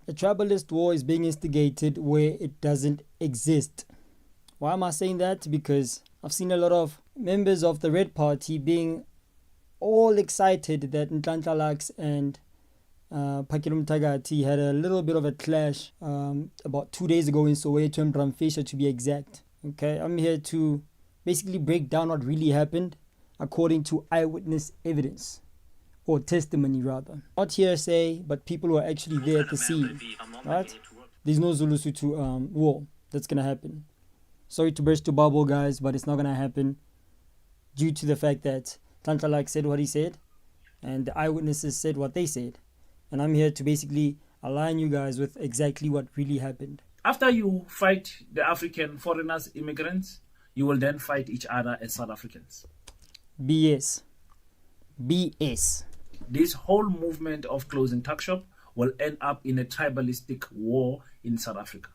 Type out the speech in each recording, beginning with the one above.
A tribalist war is being instigated where it doesn't exist. Why am I saying that? Because I've seen a lot of members of the Red Party being all excited that Nhlanhla Lux and Phakelumthakathi had a little bit of a clash about 2 days ago in Soweto and Braamfischer, to be exact. Okay, I'm here to basically break down what really happened according to eyewitness evidence, or testimony rather. Not hearsay, but people who are actually there at the scene. Right? There's no Zulu-Sotho war that's gonna happen. Sorry to burst your bubble, guys, but it's not gonna happen due to the fact that Nhlanhla Lux said what he said and the eyewitnesses said what they said. And I'm here to basically align you guys with exactly what really happened. After you fight the African foreigners, immigrants, you will then fight each other as South Africans. BS. BS. This whole movement of closing tuck shop will end up in a tribalistic war in South Africa.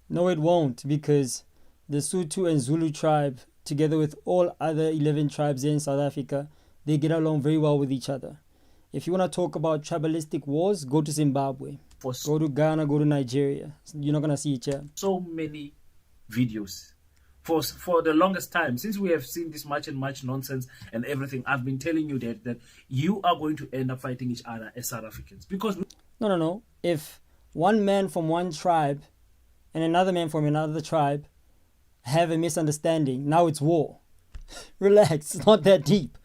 No, it won't, because the Sotho and Zulu tribe, together with all other 11 tribes in South Africa, they get along very well with each other. If you want to talk about tribalistic wars, go to Zimbabwe, go to Ghana, go to Nigeria. You're not going to see each other. So many videos. For the longest time, since we have seen this much and much nonsense and everything, I've been telling you that you are going to end up fighting each other as South Africans. Because No. If one man from one tribe and another man from another tribe have a misunderstanding, now it's war. Relax, it's not that deep.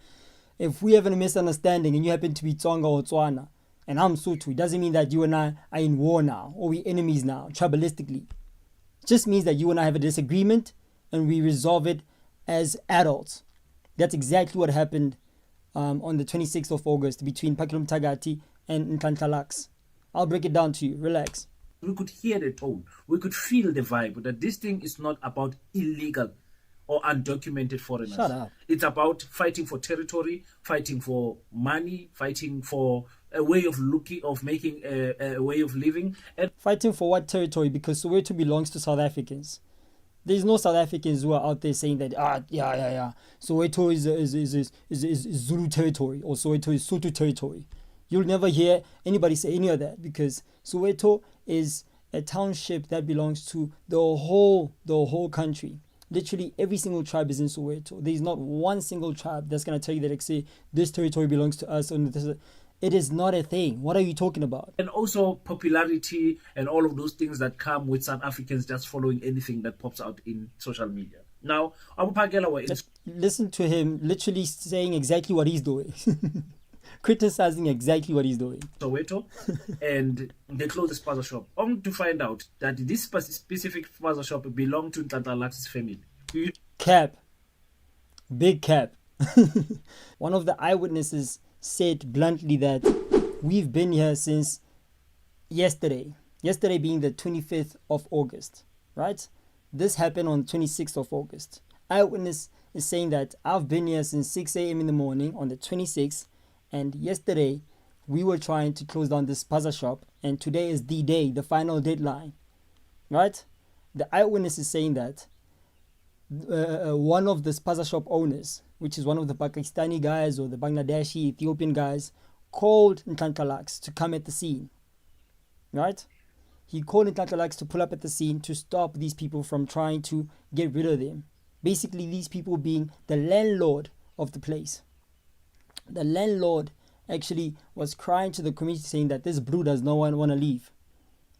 If we have a misunderstanding and you happen to be Tsonga or Tswana and I'm Sotho, it doesn't mean that you and I are in war now or we're enemies now, tribalistically. It just means that you and I have a disagreement and we resolve it as adults. That's exactly what happened on the 26th of August between Phakelumthakathi and Nhlanhla Lux. I'll break it down to you. Relax. We could hear the tone. We could feel the vibe that this thing is not about illegal or undocumented foreigners. Shut up. It's about fighting for territory, fighting for money, fighting for a way of making a way of living. And fighting for what territory? Because Soweto belongs to South Africans. There's no South Africans who are out there saying that Soweto is Zulu territory or Soweto is Sotho territory. You'll never hear anybody say any of that, because Soweto is a township that belongs to the whole country. Literally every single tribe is in Soweto. There's not one single tribe that's gonna tell you that, like, say, this territory belongs to us. It is not a thing. What are you talking about? And also popularity and all of those things that come with South Africans just following anything that pops out in social media. Now, Abu Phakela, listen to him literally saying exactly what he's doing. Criticizing exactly what he's doing. Soweto, and they closed the spaza shop, only to find out that this specific spaza shop belonged to Nhlanhla Lux's family. Cap. Big cap. One of the eyewitnesses said bluntly that we've been here since yesterday being the 25th of August, right? This happened on 26th of August. Eyewitness is saying that I've been here since 6 a.m. in the morning on the 26th, and yesterday we were trying to close down this spaza shop, and today is the day, the final deadline, right? The eyewitness is saying that one of the spaza shop owners, which is one of the Pakistani guys or the Bangladeshi, Ethiopian guys, called Nhlanhla Lux to come at the scene, right? He called Nhlanhla Lux to pull up at the scene to stop these people from trying to get rid of them. Basically, these people being the landlord of the place. The landlord actually was crying to the community saying that this brew does not want to leave.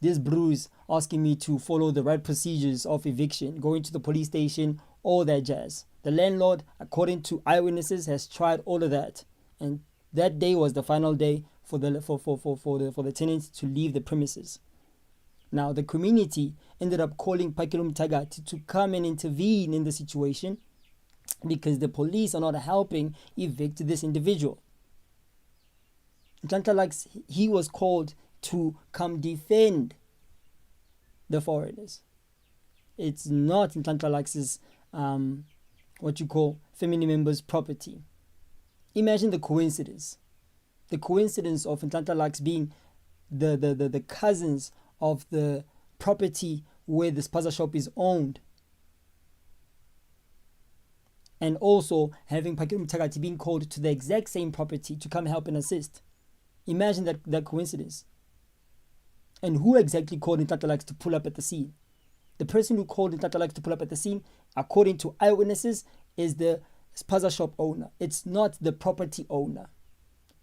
This brew is asking me to follow the right procedures of eviction, going to the police station, all that jazz. The landlord, according to eyewitnesses, has tried all of that, and that day was the final day for the tenants to leave the premises. Now, the community ended up calling Phakelumthakathi to come and intervene in the situation because the police are not helping evict this individual. Nhlanhla Lux, he was called to come defend the foreigners. It's not Nhlanhla Lux's what you call family members' property. Imagine the coincidence. The coincidence of Nhlanhla Lux being the cousins of the property where the spaza shop is owned. And also having Phakelumthakathi being called to the exact same property to come help and assist. Imagine that coincidence. And who exactly called Nhlanhla Lux to pull up at the scene? The person who called Nhlanhla Lux to pull up at the scene, according to eyewitnesses, is the spaza shop owner. It's not the property owner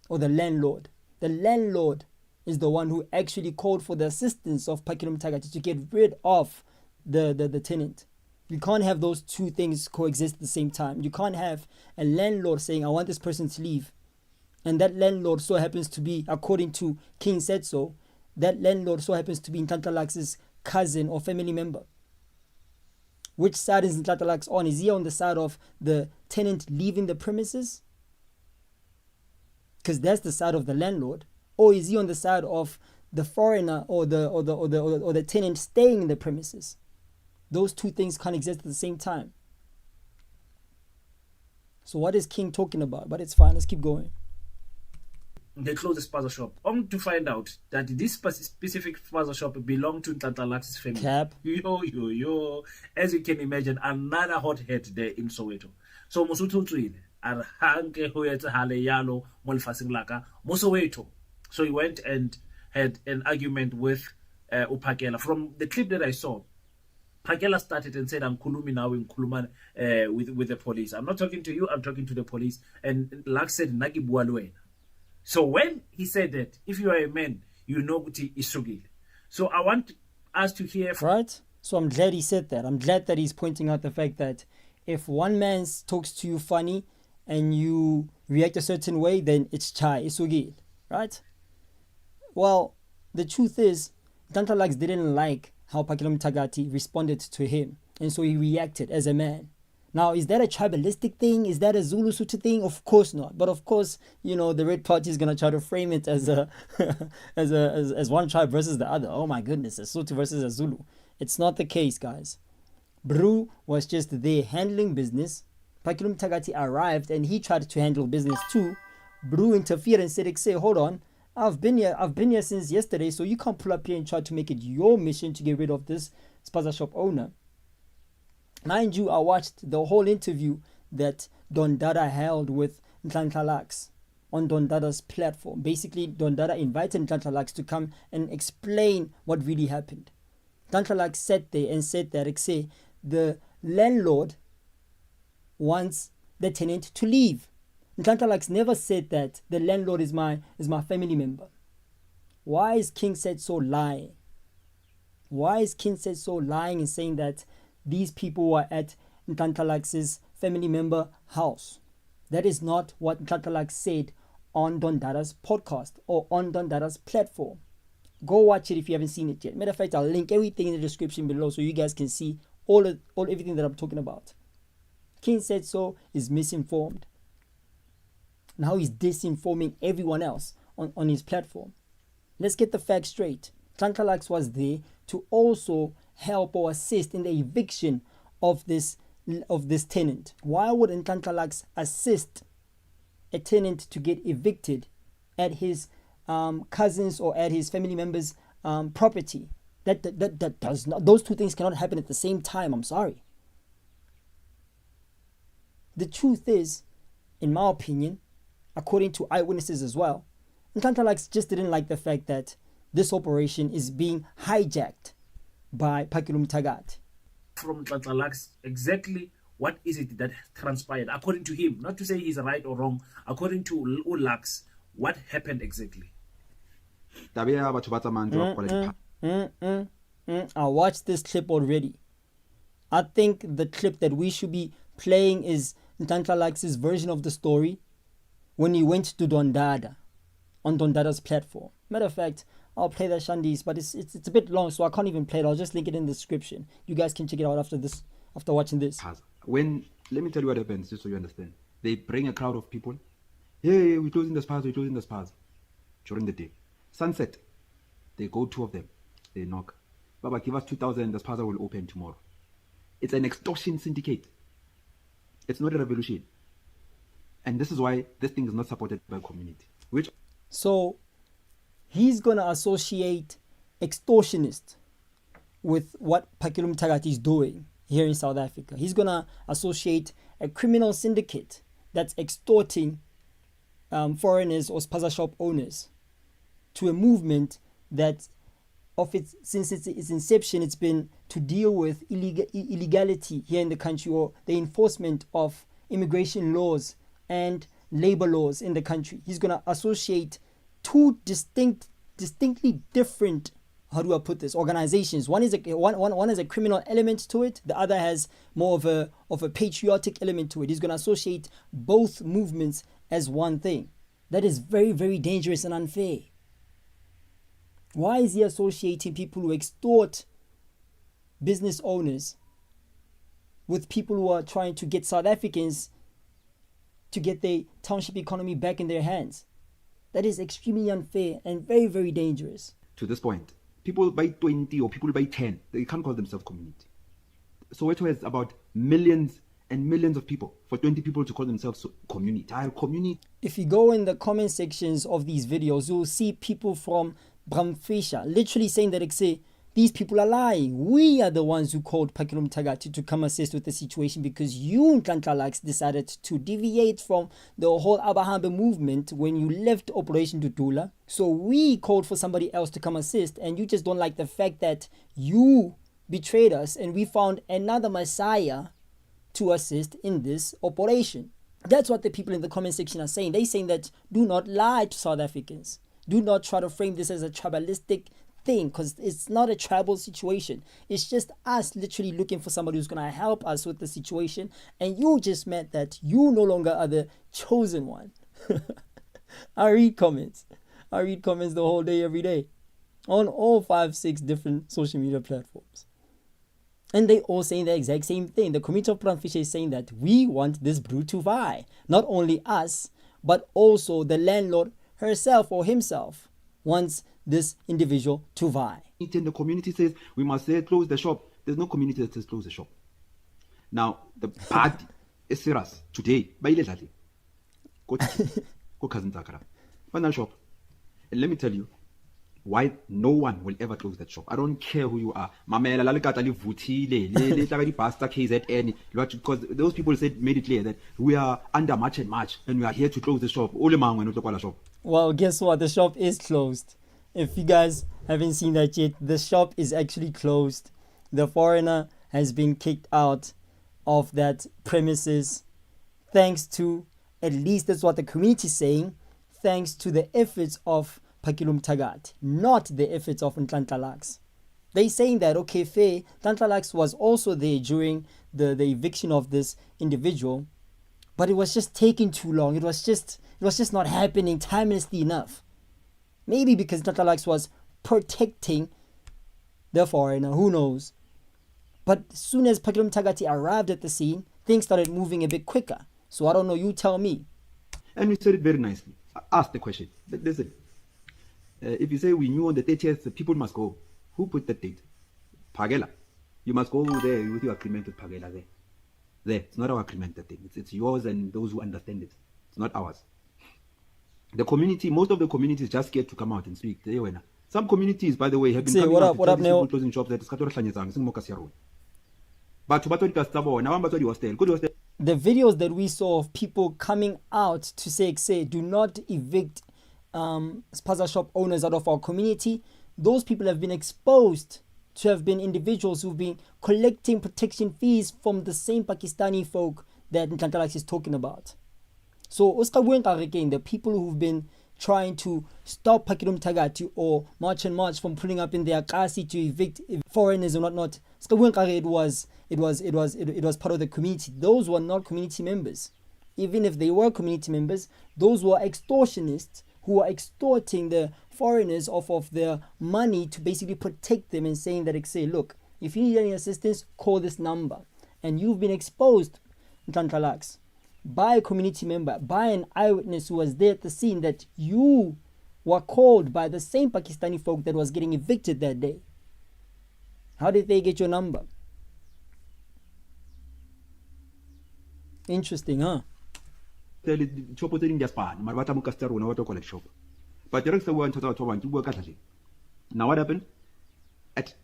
or the landlord. The landlord is the one who actually called for the assistance of Phakelumthakathi to get rid of the tenant. You can't have those two things coexist at the same time. You can't have a landlord saying, I want this person to leave. And that landlord so happens to be, according to King said so, that landlord so happens to be Nhlanhla Lux's cousin or family member. Which side is Nhlanhla Lux on? Is he on the side of the tenant leaving the premises? Because that's the side of the landlord. Or is he on the side of the foreigner or the tenant staying in the premises? Those two things can't exist at the same time. So what is King talking about? But it's fine. Let's keep going. They closed the spaza shop only to find out that this specific spaza shop belonged to Nhlanhla Lux's family. Cap. Yo. As you can imagine, another hothead there in Soweto. So Mosotho Tswile, Arhanke Hoyetsahale Yalo, Molfasing Laka, Mosoweto. So he went and had an argument with Uphakela. From the clip that I saw, Phakela started and said, I'm Kulumi now in Kuluman with the police. I'm not talking to you, I'm talking to the police. And Lux said, Nagi Bualwe. So when he said that, if you are a man, you know Guti Isugil. So I want us to hear. Right? So I'm glad he said that. I'm glad that he's pointing out the fact that if one man talks to you funny and you react a certain way, then it's chai, Isugil. Right? Well, the truth is, Nhlanhla Lux didn't like how Phakelumthakathi responded to him. And so he reacted as a man. Now, is that a tribalistic thing? Is that a Zulu Sotho thing? Of course not. But of course, you know, the Red Party is going to try to frame it as a as one tribe versus the other. Oh my goodness, a Sotho versus a Zulu. It's not the case, guys. Bru was just there handling business. Phakelumthakathi arrived and he tried to handle business too. Bru interfered and said, "Say, hold on. I've been here since yesterday, so you can't pull up here and try to make it your mission to get rid of this spaza shop owner." Mind you, I watched the whole interview that Don Dadas held with Nhlanhla Lux on Don Dadas' platform. Basically, Don Dadas invited Nhlanhla Lux to come and explain what really happened. Nhlanhla Lux sat there and said that the landlord wants the tenant to leave. Nhlanhla Lux never said that the landlord is my family member. Why is King said so lying? Why is King said so lying and saying that these people were at Nhlanhla Lux's family member house? That is not what Nhlanhla Lux said on Don Dadas' podcast or on Don Dadas' platform. Go watch it if you haven't seen it yet. Matter of fact, I'll link everything in the description below so you guys can see everything that I'm talking about. King said so is misinformed. Now he's disinforming everyone else on his platform. Let's get the facts straight. Nhlanhla Lux was there to also help or assist in the eviction of this tenant. Why would Nhlanhla Lux assist a tenant to get evicted at his cousins or at his family members' property? That does not. Those two things cannot happen at the same time. I'm sorry. The truth is, in my opinion, according to eyewitnesses as well, Nhlanhla Lux just didn't like the fact that this operation is being hijacked by Phakelumthakathi. From Nhlanhla Lux, exactly what is it that transpired? According to him, not to say he's right or wrong, according to Lux, what happened exactly? I watched this clip already. I think the clip that we should be playing is Nhlanhla Lux's version of the story when he went to Don Dadas on Don Dadas' platform. Matter of fact, I'll play that Shandis, but it's a bit long, so I can't even play it. I'll just link it in the description. You guys can check it out after watching this. Let me tell you what happens, just so you understand. They bring a crowd of people. Hey, we're closing the spaza, during the day. Sunset, they go, two of them. They knock. Baba, give us 2,000, the spaza will open tomorrow. It's an extortion syndicate. It's not a revolution. And this is why this thing is not supported by community. So he's going to associate extortionists with what Phakelumthakathi is doing here in South Africa. He's going to associate a criminal syndicate that's extorting foreigners or spaza shop owners to a movement that since its inception, it's been to deal with illegality here in the country, or the enforcement of immigration laws and labor laws in the country. He's going to associate two distinctly different, how do I put this, organizations. One is a criminal element to it. The other has more of a patriotic element to it. He's going to associate both movements as one thing. That is very, very dangerous and unfair. Why is he associating people who extort business owners with people who are trying to get South Africans to get their township economy back in their hands? That is extremely unfair and very, very dangerous. To this point, people by 20 or people by 10, they can't call themselves community. Soweto has about millions and millions of people. For 20 people to call themselves community. If you go in the comment sections of these videos, you'll see people from Braamfischer literally saying that, these people are lying. We are the ones who called Phakelumthakathi to come assist with the situation because you, Nhlanhla Lux, decided to deviate from the whole Abahambe movement when you left Operation Dudula. So we called for somebody else to come assist, and you just don't like the fact that you betrayed us and we found another Messiah to assist in this operation. That's what the people in the comment section are saying. They're saying that do not lie to South Africans. Do not try to frame this as a tribalistic thing, because it's not a tribal situation. It's just us literally looking for somebody who's going to help us with the situation, and you just meant that you no longer are the chosen one. I read comments the whole day, every day, on all 5-6 different social media platforms, and they all saying the exact same thing. The community of Braamfischer is saying that we want this brew to vie. Not only us, but also the landlord herself or himself wants this individual to vie. And the community says we must say close the shop. There's no community that says close the shop. Now the party is serious today. Go cousin Zakara. Final shop. And let me tell you why no one will ever close that shop. I don't care who you are. Because those people made it clear that we are under March and March and we are here to close the shop. Well, guess what? The shop is closed. If you guys haven't seen that yet, the shop is actually closed. The foreigner has been kicked out of that premises, thanks to, at least that's what the community is saying, thanks to the efforts of Phakelumthakathi, not the efforts of Nhlanhla Lux. They saying that, okay, fair, Nhlanhla Lux was also there during the eviction of this individual, but it was just taking too long. It was just not happening timelessly enough. Maybe because Nhlanhla Lux was protecting the foreigner, who knows. But as soon as Phakelumthakathi arrived at the scene, things started moving a bit quicker. So I don't know, you tell me. And we said it very nicely. Ask the question. Listen, if you say we knew on the 30th, the people must go. Who put that date? Phakela. You must go there with your agreement with Phakela there. There. It's not our agreement, that thing. It's yours and those who understand it. It's not ours. The community, most of the communities just scared to come out and speak. Some communities, by the way, have been coming out what up, Neo? closing shops. But the videos that we saw of people coming out to say do not evict spaza shop owners out of our community, those people have been exposed to have been individuals who've been collecting protection fees from the same Pakistani folk that Nhlanhla Lux is talking about. So again, the people who've been trying to stop Phakelumthakathi or March and March from putting up in their kasi to evict foreigners and whatnot, it was part of the community. Those were not community members. Even if they were community members, those were extortionists who are extorting the foreigners off of their money to basically protect them and saying that, look, if you need any assistance, call this number. And you've been exposed, Nhlanhla Lux, by a community member, by an eyewitness who was there at the scene, that you were called by the same Pakistani folk that was getting evicted that day. How did they get your number? Interesting, huh? But now what happened? At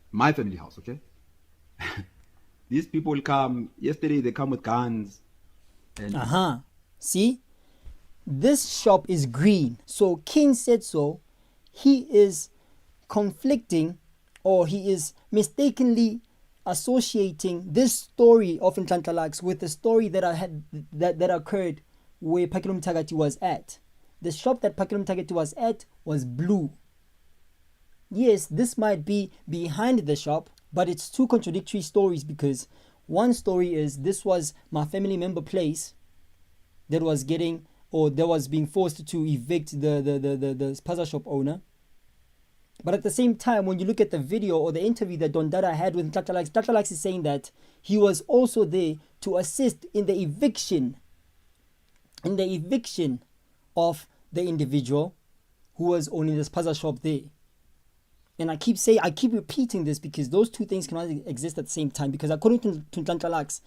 my family house, okay? These people come, yesterday they come with guns. And See? This shop is green. So King said so. He is conflicting, or he is mistakenly associating this story of Nhlanhla Lux with the story that occurred where Phakelumthakathi was at. The shop that Phakelumthakathi was at was blue. Yes, this might be behind the shop, but it's two contradictory stories, because one story is this was my family member place that was being forced to evict the spaza shop owner. But at the same time, when you look at the video or the interview that Don Dadas had with Nhlanhla Lux is saying that he was also there to assist in the eviction of the individual who was owning the spaza shop there. And I keep repeating this because those two things cannot exist at the same time. Because according to Nhlanhla Lux,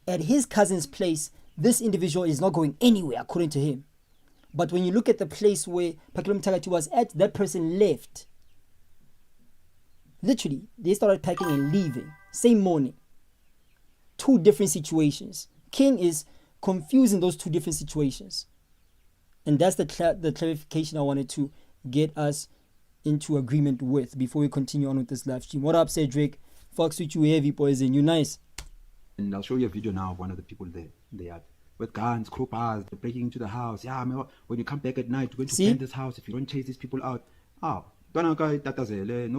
at his cousin's place, this individual is not going anywhere, according to him. But when you look at the place where Phakelumthakathi was at, that person left. Literally, they started packing and leaving. Same morning. Two different situations. King is confusing those two different situations. And that's the clarification I wanted to get us into agreement with before we continue on with this live stream. What up, Cedric? Fox with you heavy, poison. You nice? And I'll show you a video now of one of the people there. They are with guns, crowbars, they're breaking into the house. Yeah, when you come back at night, you're going to burn this house if you don't chase these people out. No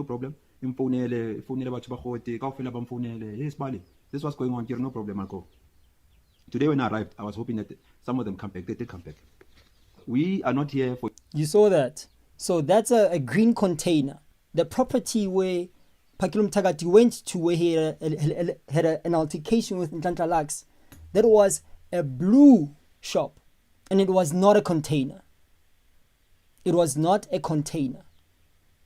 problem. Yes, Bali. This was going on here, no problem, I'll go. Today when I arrived, I was hoping that some of them come back. They did come back. We are not here for... You saw that? So that's a green container. The property where Phakelumthakathi went to, where he had an altercation with Nhlanhla Lux, that was a blue shop. And it was not a container. It was not a container.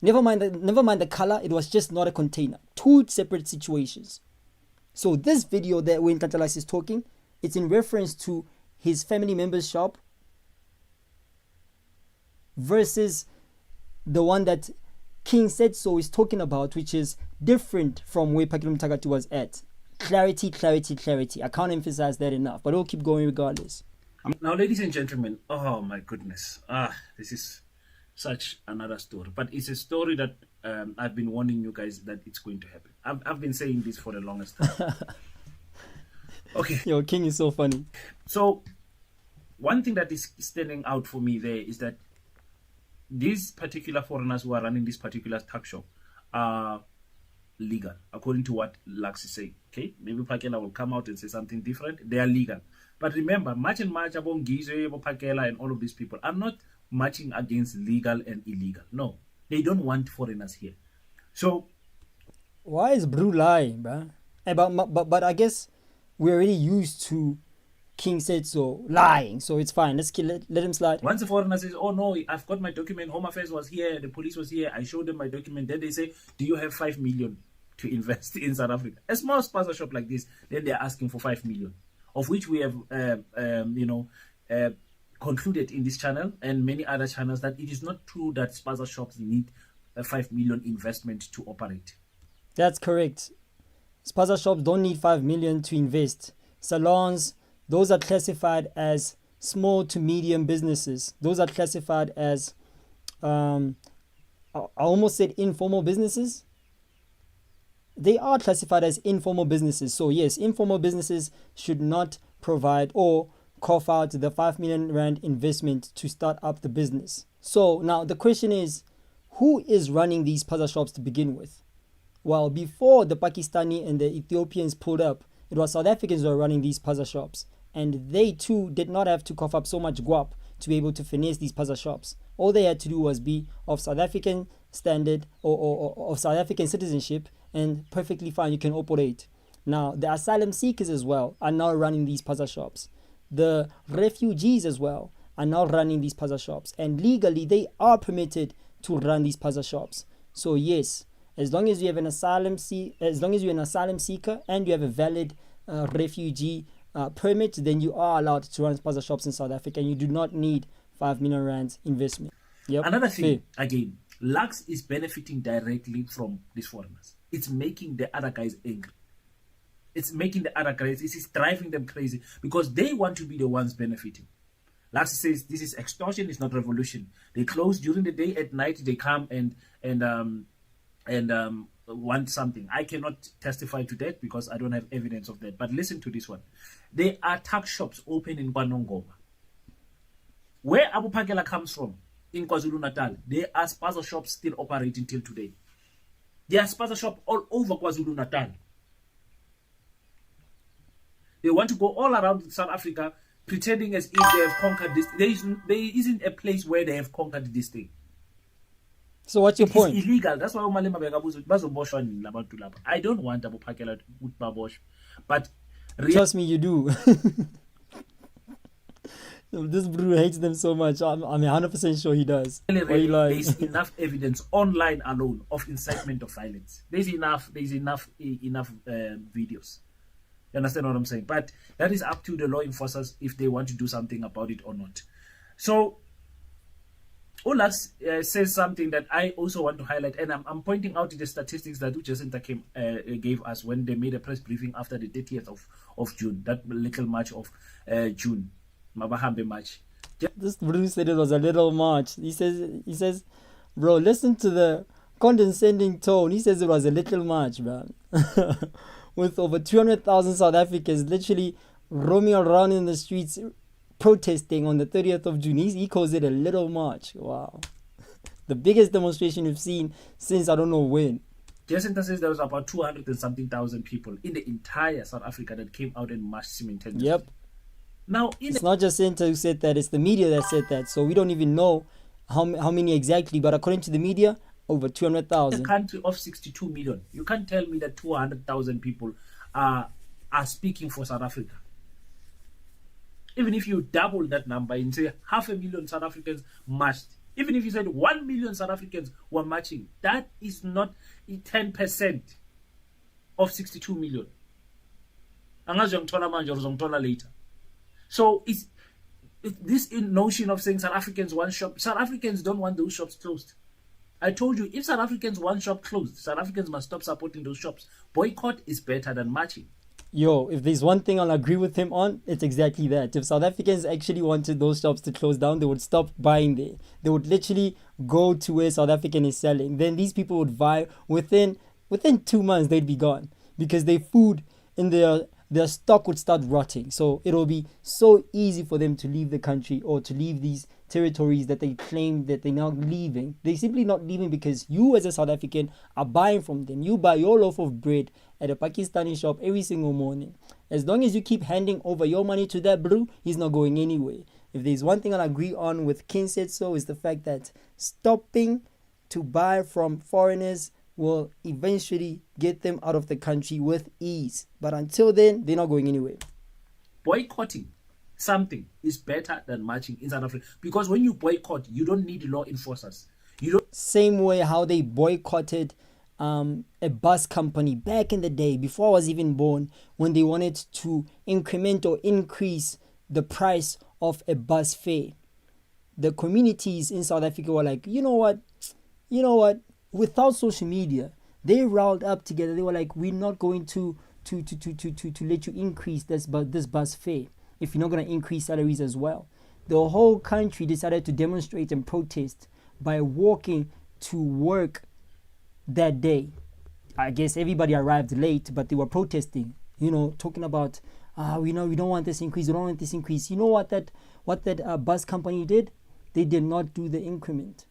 Never mind the color, it was just not a container. Two separate situations. So this video that when Nhlanhla Lux is talking, it's in reference to his family member's shop versus the one that King Said So is talking about, which is different from where Phakelumthakathi was at. Clarity. I can't emphasize that enough, but we'll keep going regardless. Now, ladies and gentlemen, oh my goodness. This is such another story. But it's a story that I've been warning you guys that it's going to happen. I've been saying this for the longest time. Okay. Yo, King is so funny. So, one thing that is standing out for me there is that these particular foreigners who are running this particular tuck shop are legal, according to what Lux is saying. Okay, maybe Phakela will come out and say something different. They are legal. But remember, much about Gizwe, Phakela, and all of these people are not marching against legal and illegal. No, they don't want foreigners here. So, why is Brew lying, bruh? But I guess we're already used to King Said So lying, so it's fine. Let him slide. Once a foreigner says, oh no, I've got my document, Home Affairs was here, the police was here, I showed them my document, then they say, do you have 5 million to invest in South Africa? A small spaza shop like this, then they're asking for 5 million, of which we have concluded in this channel and many other channels that it is not true that spaza shops need a 5 million investment to operate. That's correct. Spaza shops don't need 5 million to invest. Salons, those are classified as small to medium businesses. Those are classified as, I almost said informal businesses. They are classified as informal businesses. So yes, informal businesses should not provide or cough out the 5 million rand investment to start up the business. So now the question is, who is running these spaza shops to begin with? Well, before the Pakistani and the Ethiopians pulled up, it was South Africans who were running these spaza shops. And they too did not have to cough up so much guap to be able to finesse these spaza shops. All they had to do was be of South African standard or of South African citizenship, and perfectly fine, you can operate. Now, the asylum seekers as well are now running these spaza shops. The refugees as well are now running these spaza shops. And legally, they are permitted to run these spaza shops. So yes, as long as you have an asylum you're an asylum seeker and you have a valid refugee permit, then you are allowed to run spaza shops in South Africa, and you do not need 5 million rand investment. Yep. Another thing, again, Lux is benefiting directly from these foreigners. It's making the other guys angry. It's making the other guys, it's driving them crazy because they want to be the ones benefiting. Lux says this is extortion, it's not revolution. They close during the day, at night they come and and want something. I cannot testify to that because I don't have evidence of that. But listen to this one. There are tuck shops open in KwaNongoma. Where Abu Phakela comes from, in KwaZulu-Natal, there are spaza shops still operating till today. There are spaza shops all over KwaZulu-Natal. They want to go all around South Africa pretending as if they have conquered this. There isn't a place where they have conquered this thing. So what's your point? It's illegal. That's why I don't want Abu Phakela to babosh. But trust me, you do. This brew hates them so much. I'm 100% sure he does. There's enough evidence online alone of incitement of violence. There's enough videos. You understand what I'm saying? But that is up to the law enforcers if they want to do something about it or not. So Lux says something that I also want to highlight, and I'm pointing out the statistics that Jacinta gave us when they made a press briefing after the 30th of June, that little march of June. Mabahambe march. This Bruce said it was a little march. He says, bro, listen to the condescending tone. He says it was a little march, man. With over 200,000 South Africans literally roaming around in the streets protesting on the 30th of June. He calls it a little march. Wow. The biggest demonstration we've seen since I don't know when. Jacinta says there was about 200 and something thousand people in the entire South Africa that came out and marched simultaneously. Yep. Now, it's not just Jacinta who said that, it's the media that said that. So we don't even know how many exactly, but according to the media, over 200,000. A country of 62 million. You can't tell me that 200,000 people are speaking for South Africa. Even if you double that number and say 500,000 South Africans marched, even if you said 1 million South Africans were marching, that is not 10% of 62 million. Later. So it's this notion of saying South Africans want shops. South Africans don't want those shops closed. I told you, if South Africans want shop closed, South Africans must stop supporting those shops. Boycott is better than marching. Yo, if there's one thing I'll agree with him on, it's exactly that. If South Africans actually wanted those shops to close down, they would stop buying there. They would literally go to where South African is selling. Then these people would buy within 2 months, they'd be gone because their food in their stock would start rotting. So it'll be so easy for them to leave the country or to leave these territories that they claim that they're now leaving. They're simply not leaving because you as a South African are buying from them. You buy your loaf of bread at a Pakistani shop every single morning. As long as you keep handing over your money to that brew, he's not going anywhere. If there's one thing I'll agree on with King said so, is the fact that stopping to buy from foreigners will eventually get them out of the country with ease. But until then, they're not going anywhere. Boycotting something is better than marching in South Africa. Because when you boycott, you don't need law enforcers. Same way how they boycotted a bus company back in the day, before I was even born, when they wanted to increment or increase the price of a bus fare. The communities in South Africa were like, you know what? Without social media, they riled up together. They were like, we're not going to let you increase this bus fare if you're not going to increase salaries as well. The whole country decided to demonstrate and protest by walking to work that day. I guess everybody arrived late, but they were protesting, talking about, we don't want this increase, we don't want this increase. You know what that bus company did? They did not do the increment.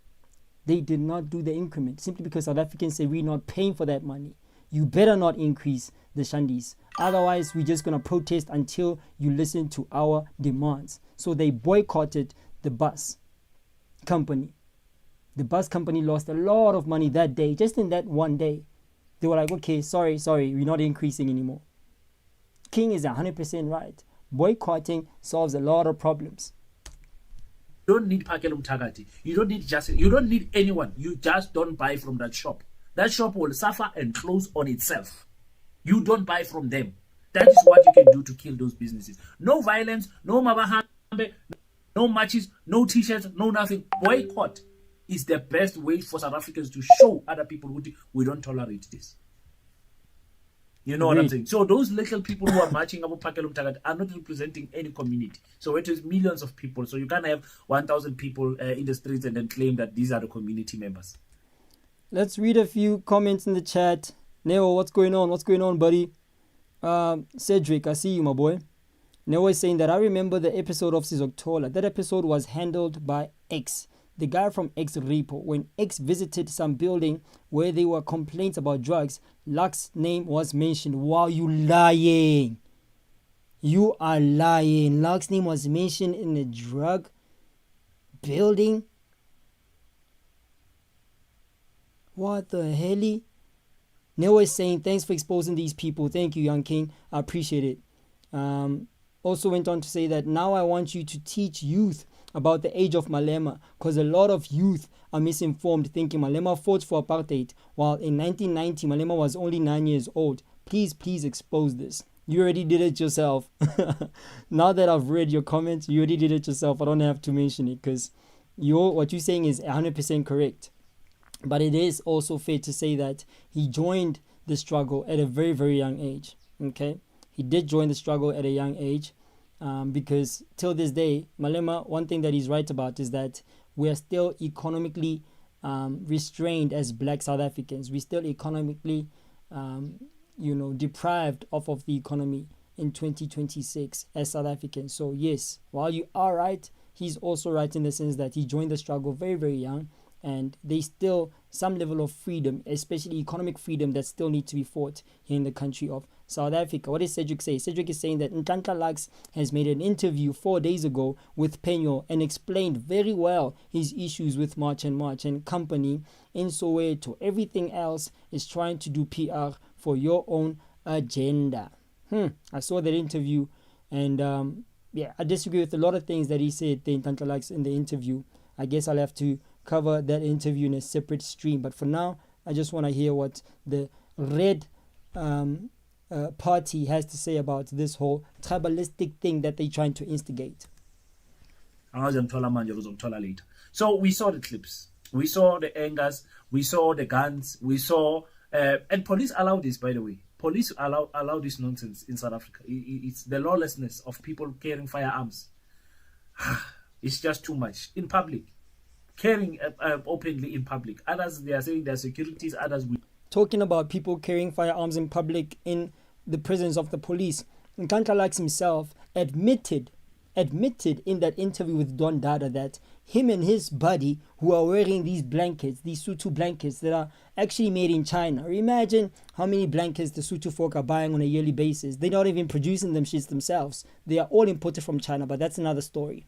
They did not do the increment simply because South Africans say we're not paying for that money. You better not increase the shandis. Otherwise, we're just going to protest until you listen to our demands. So they boycotted the bus company. The bus company lost a lot of money that day, just in that one day. They were like, okay, sorry, we're not increasing anymore. King is 100% right. Boycotting solves a lot of problems. You don't need Phakelumthakathi. You don't need Justin. You don't need anyone. You just don't buy from that shop. That shop will suffer and close on itself. You don't buy from them. That is what you can do to kill those businesses. No violence, no mabahambe, no matches, no t-shirts, no nothing. Boycott is the best way for South Africans to show other people who we don't tolerate this. You know what I'm saying? So those little people who are marching about Phakelumthakathi are not representing any community. So it is millions of people. So you can't have 1,000 people in the streets and then claim that these are the community members. Let's read a few comments in the chat. Neo, what's going on? What's going on, buddy? Cedric, I see you, my boy. Neo is saying that I remember the episode of Sizoktola. That episode was handled by X, the guy from X Repo. When X visited some building where there were complaints about drugs, Lux's name was mentioned. Wow, you lying. You are lying. Lux's name was mentioned in a drug building. What the hell? Neo is saying, thanks for exposing these people. Thank you, Young King. I appreciate it. Also went on to say that now I want you to teach youth about the age of Malema, because a lot of youth are misinformed, thinking Malema fought for apartheid, while in 1990 Malema was only 9 years old. Please expose this. You already did it yourself. Now that I've read your comments, you already did it yourself. I don't have to mention it, because what you're saying is 100% correct. But it is also fair to say that he joined the struggle at a very, very young age. Okay, he did join the struggle at a young age, because till this day, Malema, one thing that he's right about is that we are still economically restrained as Black South Africans. We're still economically, deprived of the economy in 2026 as South Africans. So yes, while you are right, he's also right in the sense that he joined the struggle very, very young. And there's still some level of freedom, especially economic freedom, that still need to be fought here in the country of South Africa. What does Cedric say? Cedric is saying that Nhlanhla Lux has made an interview 4 days ago with Penyo and explained very well his issues with March and company in Soweto. Everything else is trying to do PR for your own agenda. I saw that interview, and I disagree with a lot of things that he said, Nhlanhla Lux, in the interview. I guess I'll have to cover that interview in a separate stream, but for now I just want to hear what the red party has to say about this whole tribalistic thing that they're trying to instigate. So we saw the clips, we saw the angers, we saw the guns, we saw and police allow this, by the way. Police allow this nonsense in South Africa. It's the lawlessness of people carrying firearms. It's just too much in public. Carrying openly in public. Others, they are saying they're securities, others will. Talking about people carrying firearms in public in the presence of the police, Nhlanhla Lux himself admitted in that interview with Don Dadas that him and his buddy, who are wearing these blankets, these Sotho blankets that are actually made in China. Imagine how many blankets the Sotho folk are buying on a yearly basis. They're not even producing them shits themselves. They are all imported from China, but that's another story.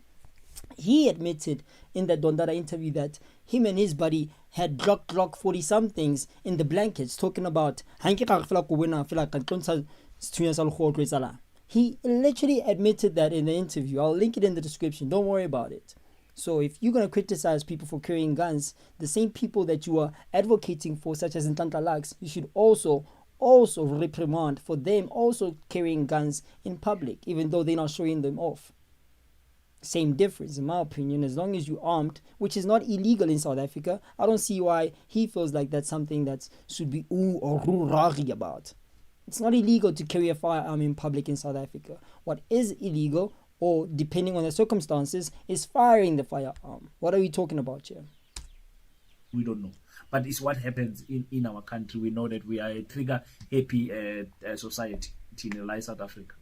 He admitted in that Don Dadas interview that him and his buddy had Glock 40-somethings in the blankets, talking about he literally admitted that in the interview. I'll link it in the description. Don't worry about it. So if you're going to criticize people for carrying guns, the same people that you are advocating for, such as Nhlanhla Lux, you should also reprimand for them also carrying guns in public, even though they're not showing them off. Same difference, in my opinion. As long as you're armed, which is not illegal in South Africa, I don't see why he feels like that's something that should be rari about. It's not illegal to carry a firearm in public in South Africa. What is illegal, or depending on the circumstances, is firing the firearm. What are we talking about here? We don't know. But it's what happens in our country. We know that we are a trigger-happy society in South Africa.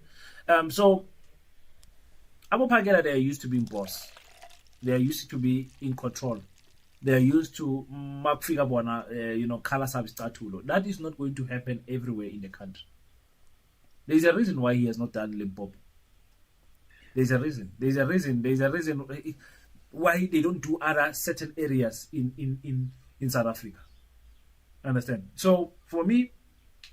So, Abo Phakela, they are used to being boss. They are used to be in control. They are used to color substatulo. That is not going to happen everywhere in the country. There is a reason why he has not done Limpopo. There's a reason why they don't do other certain areas in South Africa. Understand? So for me,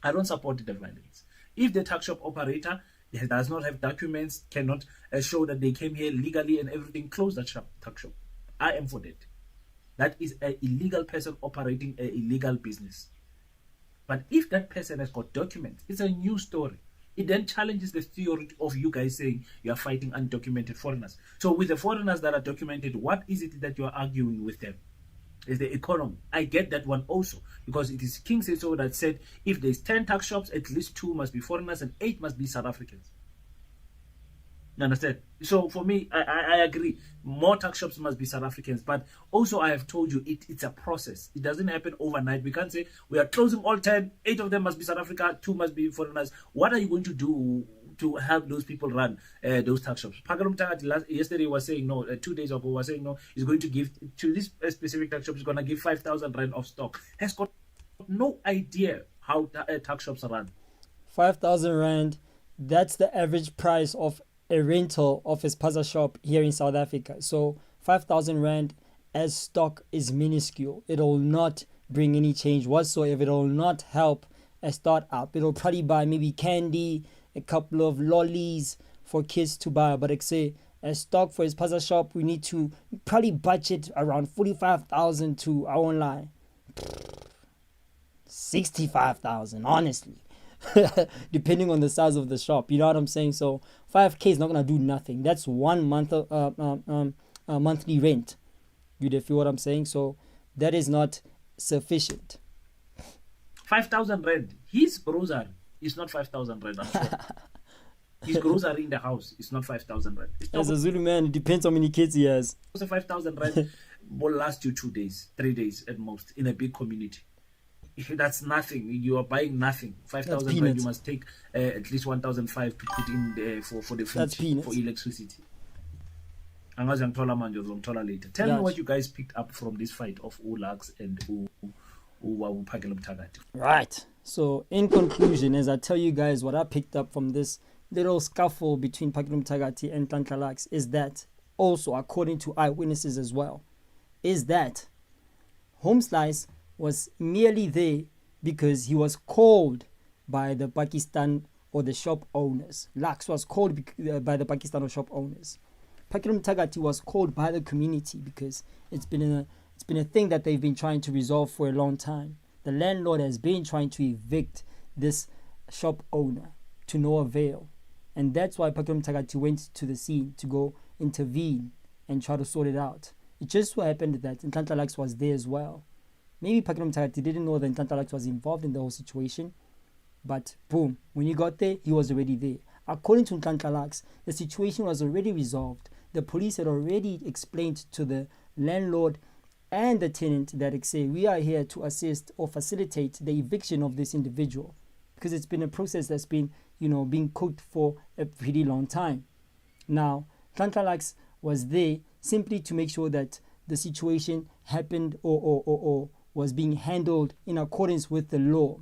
I don't support the violence. If the tuck shop operator does not have documents, cannot show that they came here legally and everything, close that tuck shop. I am for that. That is an illegal person operating an illegal business. But if that person has got documents, it's a new story. It then challenges the theory of you guys saying you are fighting undocumented foreigners. So with the foreigners that are documented, what is it that you are arguing with them? Is the economy. I get that one also, because it is King Seso that said if there's 10 tax shops, at least 2 must be foreigners and 8 must be South Africans. You understand? So for me, I agree. More tuck shops must be South Africans. But also I have told you, it's a process. It doesn't happen overnight. We can't say we are closing all 10, 8 of them must be South Africa, 2 must be foreigners. What are you going to do to help those people run those tuck shops? Phakelumthakathi yesterday was saying no, 2 days ago was saying no, he's going to give to this specific tuck shop, he's going to give 5,000 rand of stock. Has got no idea how tuck shops run. 5,000 rand, that's the average price of a rental of a spaza shop here in South Africa. So 5,000 rand as stock is minuscule. It'll not bring any change whatsoever. It'll not help a startup. It'll probably buy maybe candy, a couple of lollies for kids to buy. But like say, a stock for a spaza shop, we need to probably budget around 45,000 to our online 65,000, honestly. Depending on the size of the shop, you know what I'm saying? So 5k is not gonna do nothing. That's 1 month monthly rent. You feel what I'm saying? So that is not sufficient. 5,000 rand. His grocery is not 5,000 rand. I'm sure. His grocery in the house is not 5,000 rand. As a Zulu man, it depends how many kids he has. 5,000 rand will last you 2 days, 3 days at most in a big community. That's nothing. You are buying nothing. 5,000 rand, you must take at least 1,500 to put in there for the food, for electricity. Tell me what you guys picked up from this fight of Lux and Phakelumthakathi. Right. So in conclusion, as I tell you guys what I picked up from this little scuffle between Phakelumthakathi and Nhlanhla Lux is that, also according to eyewitnesses as well, is that Home Slice was merely there because he was called by the Pakistan or the shop owners. Lux was called by the Pakistan or shop owners. Phakelumthakathi was called by the community because it's been a thing that they've been trying to resolve for a long time. The landlord has been trying to evict this shop owner to no avail. And that's why Phakelumthakathi went to the scene to go intervene and try to sort it out. It just so happened that Nhlanhla Lux was there as well. Maybe Phakelumthakathi didn't know that Nhlanhla Lux was involved in the whole situation. But boom, when he got there, he was already there. According to Nhlanhla Lux, the situation was already resolved. The police had already explained to the landlord and the tenant that say, we are here to assist or facilitate the eviction of this individual. Because it's been a process that's been, being cooked for a pretty long time. Now, Nhlanhla Lux was there simply to make sure that the situation happened or was being handled in accordance with the law.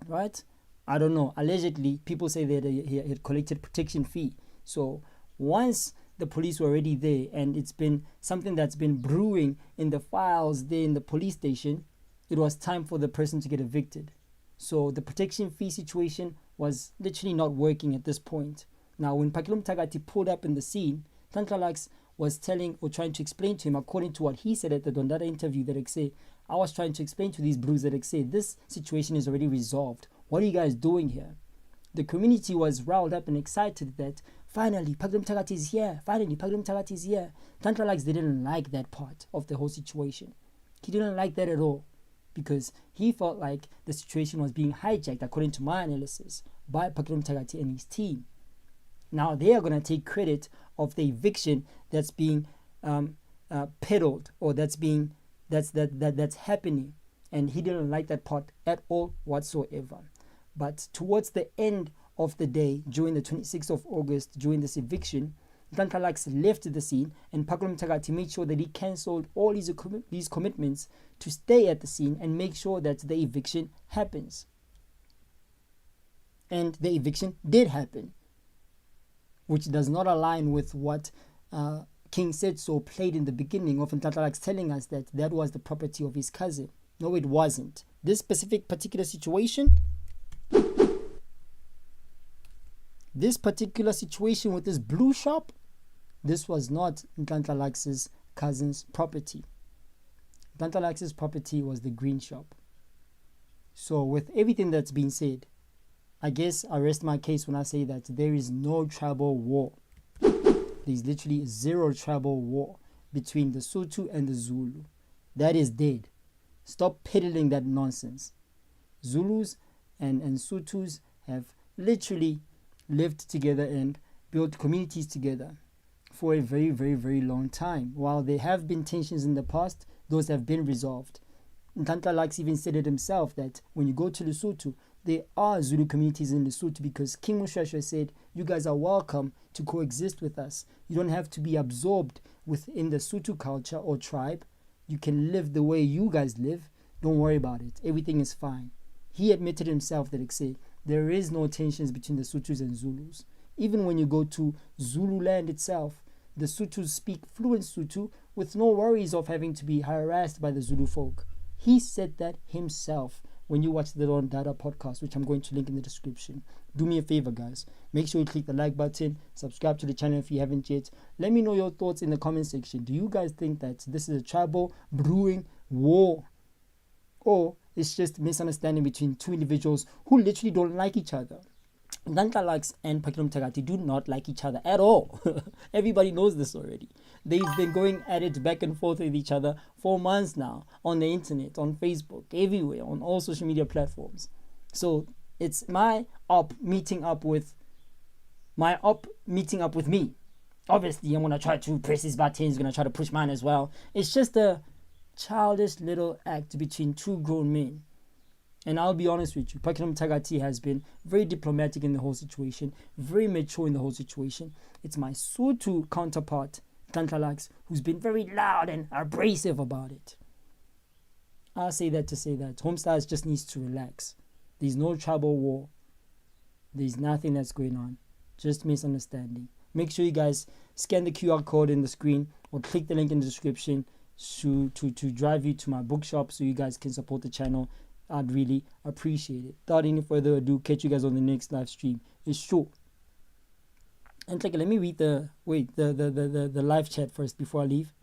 Right? I don't know. Allegedly, people say that he had collected protection fee. So once the police were already there and it's been something that's been brewing in the files there in the police station, it was time for the person to get evicted. So the protection fee situation was literally not working at this point. Now, when Phakelumthakathi pulled up in the scene, Nhlanhla Lux was telling or trying to explain to him, according to what he said at the Don Dadas interview, that I was trying to explain to these brews that this situation is already resolved. What are you guys doing here? The community was riled up and excited that finally Phakelumthakathi is here. Finally Phakelumthakathi is here. Nhlanhla Lux didn't like that part of the whole situation. He didn't like that at all because he felt like the situation was being hijacked, according to my analysis, by Phakelumthakathi and his team. Now they are going to take credit of the eviction that's being peddled or that's happening, and he didn't like that part at all whatsoever. But towards the end of the day, during the 26th of August, during this eviction, Nhlanhla Lux left the scene, and Phakelumthakathi made sure that he cancelled all his commitments to stay at the scene and make sure that the eviction happens. And the eviction did happen, which does not align with what King Said So played in the beginning of Nhlanhla Lux telling us that that was the property of his cousin. No, it wasn't. This particular situation with this blue shop, this was not Nhlanhla Lux's cousin's property. Nhlanhla Lux's property was the green shop. So with everything that's been said, I guess I rest my case when I say that there is no tribal war. There's literally zero tribal war between the Sotho and the Zulu. That is dead. Stop peddling that nonsense. Zulus and Sothos have literally lived together and built communities together for a very, very, very long time. While there have been tensions in the past, those have been resolved. Nhlanhla Lux even said it himself that when you go to Lesotho, there are Zulu communities in Lesotho because King Moshoeshoe said, you guys are welcome to coexist with us. You don't have to be absorbed within the Sotho culture or tribe. You can live the way you guys live. Don't worry about it. Everything is fine. He admitted himself that there is no tensions between the Sothos and Zulus. Even when you go to Zululand itself, the Sothos speak fluent Sotho with no worries of having to be harassed by the Zulu folk. He said that himself when you watch the Don Dadas podcast, which I'm going to link in the description. Do me a favor, guys. Make sure you click the like button, subscribe to the channel if you haven't yet. Let me know your thoughts in the comment section. Do you guys think that this is a tribal brewing war? Or it's just misunderstanding between two individuals who literally don't like each other? Nhlanhla Lux and Phakelumthakathi do not like each other at all. Everybody knows this already. They've been going at it back and forth with each other for months now, on the internet, on Facebook, everywhere, on all social media platforms. So it's my op meeting up with me. Obviously, I'm gonna try to press his buttons, gonna try to push mine as well. It's just a childish little act between two grown men. And I'll be honest with you, Phakelumthakathi has been very diplomatic in the whole situation, very mature in the whole situation. It's my Sotho counterpart, Nhlanhla Lux, who's been very loud and abrasive about it. I'll say that to say that Homestars just needs to relax. There's no tribal war. There's nothing that's going on. Just misunderstanding. Make sure you guys scan the QR code in the screen or click the link in the description to drive you to my bookshop so you guys can support the channel. I'd really appreciate it. Without any further ado, catch you guys on the next live stream. It's short. And let me read the live chat first before I leave.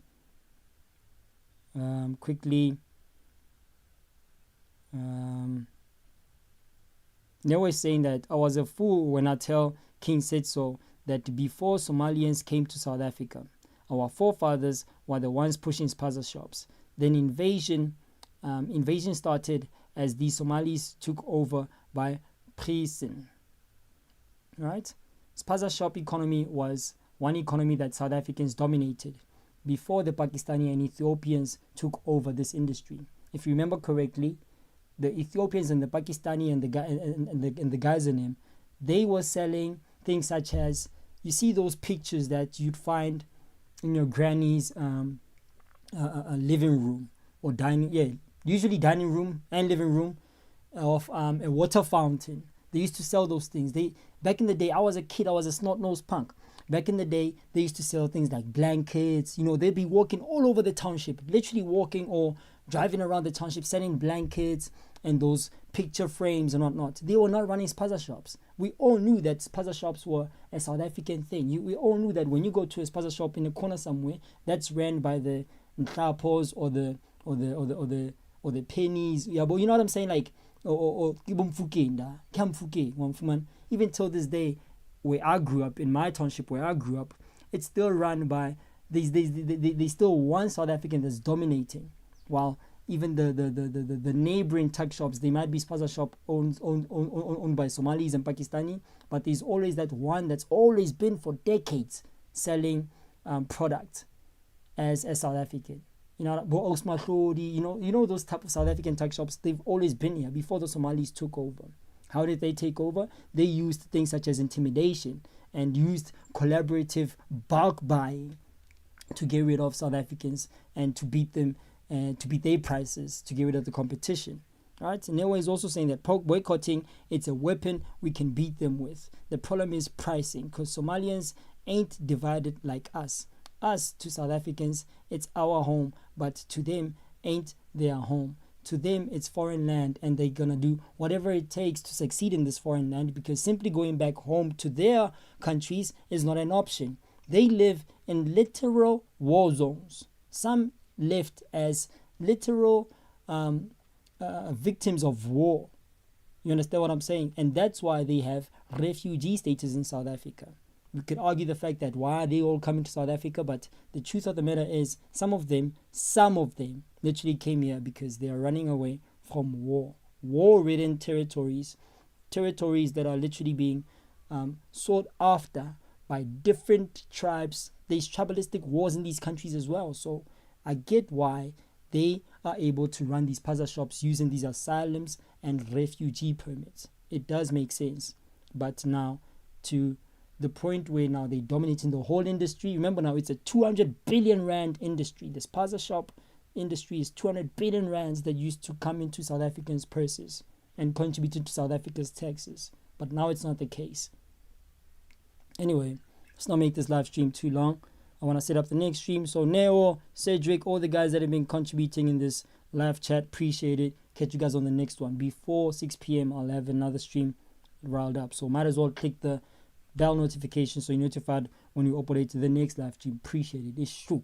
Quickly. They were saying that I was a fool when I tell King said so that before Somalians came to South Africa, our forefathers were the ones pushing spaza shops. Then invasion started as the Somalis took over by prison. Right? Spaza shop economy was one economy that South Africans dominated before the Pakistani and Ethiopians took over this industry. If you remember correctly, the Ethiopians and the Pakistani and the guys in him, they were selling things such as, you see those pictures that you'd find in your granny's living room or dining, usually dining room and living room, of a water fountain. They used to sell those things. Back in the day, I was a kid, I was a snot-nosed punk. Back in the day, they used to sell things like blankets. They'd be walking all over the township, literally walking or driving around the township, selling blankets and those picture frames and whatnot. They were not running spaza shops. We all knew that spaza shops were a South African thing. We all knew that when you go to a spaza shop in a corner somewhere, that's ran by the Nhlapos or the pennies. Yeah, but you know what I'm saying? Like, even till this day, where I grew up, in my township where I grew up, it's still run by they still one South African that's dominating, while even the neighboring tuck shops, they might be spaza shop owned by Somalis and Pakistani, but there's always that one that's always been for decades selling product as a South African. Those type of South African tuck shops, they've always been here before the Somalis took over. How did they take over? They used things such as intimidation and used collaborative bulk buying to get rid of South Africans and to beat them and to beat their prices, to get rid of the competition. Right? And Newa is also saying that boycotting, it's a weapon we can beat them with. The problem is pricing, because Somalians ain't divided like us. Us to South Africans, it's our home, but to them ain't their home. To them, it's foreign land, and they're gonna do whatever it takes to succeed in this foreign land, because simply going back home to their countries is not an option. They live in literal war zones. Some left as literal victims of war. You understand what I'm saying? And that's why they have refugee status in South Africa. We could argue the fact that why are they all coming to South Africa, but the truth of the matter is some of them literally came here because they are running away from war-ridden territories that are literally being sought after by different tribes. There's tribalistic wars in these countries as well. So I get why they are able to run these spaza shops using these asylums and refugee permits. It does make sense. But now to the point where now they're dominating the whole industry. Remember now, it's a 200 billion rand industry. The spaza shop industry is 200 billion rands that used to come into South Africans' purses and contributed to South Africa's taxes. But now it's not the case. Anyway, let's not make this live stream too long. I want to set up the next stream. So Neo, Cedric, all the guys that have been contributing in this live chat, appreciate it. Catch you guys on the next one. Before 6 p.m, I'll have another stream riled up. So might as well click the bell notification so you're notified when we upload to the next live stream. Appreciate it. It's true.